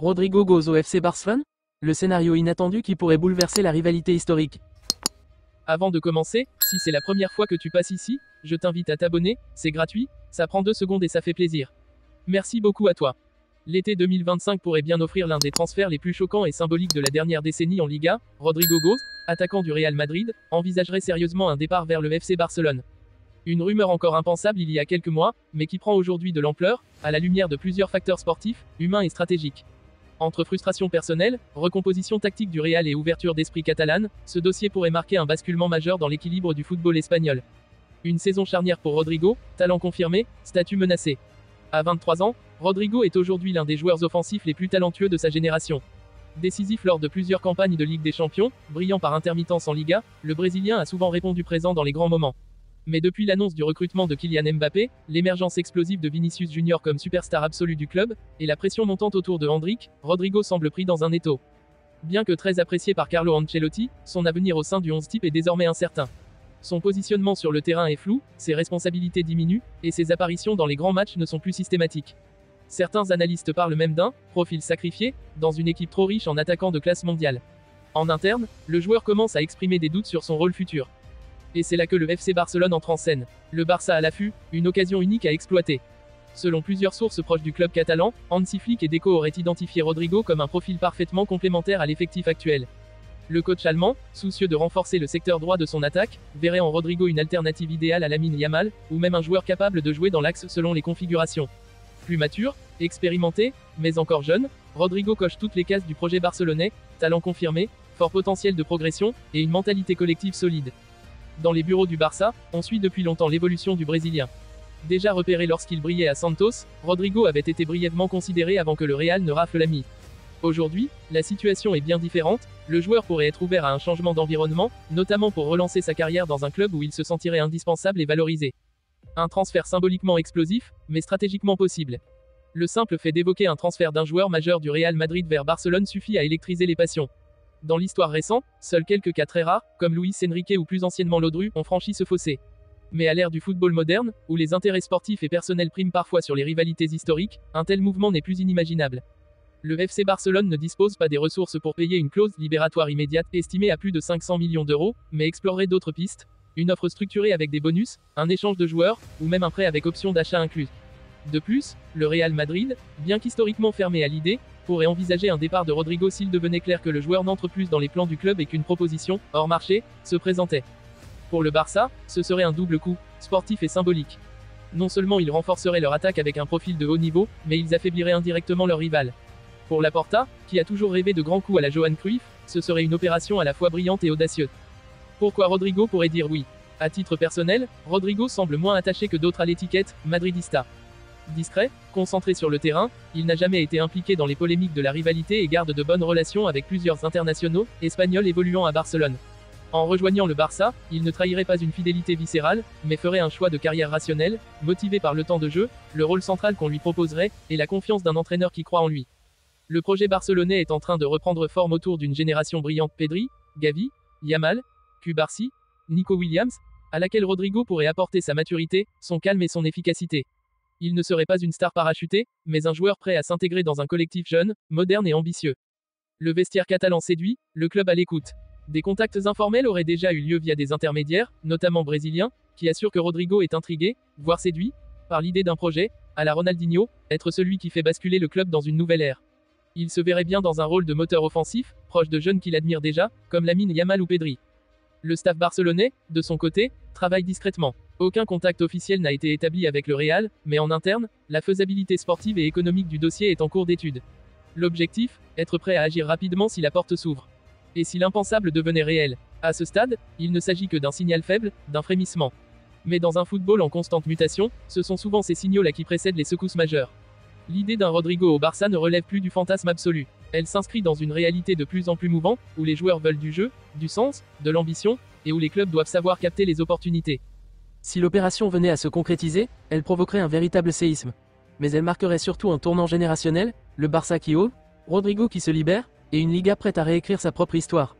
Rodrigo goes au FC Barcelone? Le scénario inattendu qui pourrait bouleverser la rivalité historique. Avant de commencer, si c'est la première fois que tu passes ici, je t'invite à t'abonner, c'est gratuit, ça prend 2 secondes et ça fait plaisir. Merci beaucoup à toi. L'été 2025 pourrait bien offrir l'un des transferts les plus choquants et symboliques de la dernière décennie en Liga. Rodrigo Goes, attaquant du Real Madrid, envisagerait sérieusement un départ vers le FC Barcelone. Une rumeur encore impensable il y a quelques mois, mais qui prend aujourd'hui de l'ampleur, à la lumière de plusieurs facteurs sportifs, humains et stratégiques. Entre frustration personnelle, recomposition tactique du Real et ouverture d'esprit catalane, ce dossier pourrait marquer un basculement majeur dans l'équilibre du football espagnol. Une saison charnière pour Rodrigo, talent confirmé, statut menacé. À 23 ans, Rodrigo est aujourd'hui l'un des joueurs offensifs les plus talentueux de sa génération. Décisif lors de plusieurs campagnes de Ligue des Champions, brillant par intermittence en Liga, le Brésilien a souvent répondu présent dans les grands moments. Mais depuis l'annonce du recrutement de Kylian Mbappé, l'émergence explosive de Vinicius Junior comme superstar absolu du club, et la pression montante autour de Endrick, Rodrigo semble pris dans un étau. Bien que très apprécié par Carlo Ancelotti, son avenir au sein du 11 type est désormais incertain. Son positionnement sur le terrain est flou, ses responsabilités diminuent, et ses apparitions dans les grands matchs ne sont plus systématiques. Certains analystes parlent même d'un profil sacrifié, dans une équipe trop riche en attaquants de classe mondiale. En interne, le joueur commence à exprimer des doutes sur son rôle futur. Et c'est là que le FC Barcelone entre en scène. Le Barça à l'affût, une occasion unique à exploiter. Selon plusieurs sources proches du club catalan, Hansi Flick et Deco auraient identifié Rodrigo comme un profil parfaitement complémentaire à l'effectif actuel. Le coach allemand, soucieux de renforcer le secteur droit de son attaque, verrait en Rodrigo une alternative idéale à Lamine Yamal, ou même un joueur capable de jouer dans l'axe selon les configurations. Plus mature, expérimenté, mais encore jeune, Rodrigo coche toutes les cases du projet barcelonais, talent confirmé, fort potentiel de progression, et une mentalité collective solide. Dans les bureaux du Barça, on suit depuis longtemps l'évolution du Brésilien. Déjà repéré lorsqu'il brillait à Santos, Rodrigo avait été brièvement considéré avant que le Real ne rafle la mise. Aujourd'hui, la situation est bien différente, le joueur pourrait être ouvert à un changement d'environnement, notamment pour relancer sa carrière dans un club où il se sentirait indispensable et valorisé. Un transfert symboliquement explosif, mais stratégiquement possible. Le simple fait d'évoquer un transfert d'un joueur majeur du Real Madrid vers Barcelone suffit à électriser les passions. Dans l'histoire récente, seuls quelques cas très rares, comme Luis Enrique ou plus anciennement Lodru, ont franchi ce fossé. Mais à l'ère du football moderne, où les intérêts sportifs et personnels priment parfois sur les rivalités historiques, un tel mouvement n'est plus inimaginable. Le FC Barcelone ne dispose pas des ressources pour payer une clause libératoire immédiate estimée à plus de 500 millions d'euros, mais explorerait d'autres pistes, une offre structurée avec des bonus, un échange de joueurs, ou même un prêt avec option d'achat incluse. De plus, le Real Madrid, bien qu'historiquement fermé à l'idée, pourrait envisager un départ de Rodrigo s'il devenait clair que le joueur n'entre plus dans les plans du club et qu'une proposition, hors marché, se présentait. Pour le Barça, ce serait un double coup, sportif et symbolique. Non seulement ils renforceraient leur attaque avec un profil de haut niveau, mais ils affaibliraient indirectement leur rival. Pour Laporta, qui a toujours rêvé de grands coups à la Johan Cruyff, ce serait une opération à la fois brillante et audacieuse. Pourquoi Rodrigo pourrait dire oui? À titre personnel, Rodrigo semble moins attaché que d'autres à l'étiquette « madridista ». Discret, concentré sur le terrain, il n'a jamais été impliqué dans les polémiques de la rivalité et garde de bonnes relations avec plusieurs internationaux, espagnols évoluant à Barcelone. En rejoignant le Barça, il ne trahirait pas une fidélité viscérale, mais ferait un choix de carrière rationnel, motivé par le temps de jeu, le rôle central qu'on lui proposerait, et la confiance d'un entraîneur qui croit en lui. Le projet barcelonais est en train de reprendre forme autour d'une génération brillante Pedri, Gavi, Yamal, Cubarsí, Nico Williams, à laquelle Rodrigo pourrait apporter sa maturité, son calme et son efficacité. Il ne serait pas une star parachutée, mais un joueur prêt à s'intégrer dans un collectif jeune, moderne et ambitieux. Le vestiaire catalan séduit, le club à l'écoute. Des contacts informels auraient déjà eu lieu via des intermédiaires, notamment brésiliens, qui assurent que Rodrigo est intrigué, voire séduit, par l'idée d'un projet, à la Ronaldinho, être celui qui fait basculer le club dans une nouvelle ère. Il se verrait bien dans un rôle de moteur offensif, proche de jeunes qu'il admire déjà, comme Lamine Yamal ou Pedri. Le staff barcelonais, de son côté, travaille discrètement. Aucun contact officiel n'a été établi avec le Real, mais en interne, la faisabilité sportive et économique du dossier est en cours d'étude. L'objectif, être prêt à agir rapidement si la porte s'ouvre. Et si l'impensable devenait réel. À ce stade, il ne s'agit que d'un signal faible, d'un frémissement. Mais dans un football en constante mutation, ce sont souvent ces signaux-là qui précèdent les secousses majeures. L'idée d'un Rodrigo au Barça ne relève plus du fantasme absolu. Elle s'inscrit dans une réalité de plus en plus mouvante, où les joueurs veulent du jeu, du sens, de l'ambition, et où les clubs doivent savoir capter les opportunités. Si l'opération venait à se concrétiser, elle provoquerait un véritable séisme. Mais elle marquerait surtout un tournant générationnel, le Barça qui ouvre, Rodrigo qui se libère, et une Liga prête à réécrire sa propre histoire.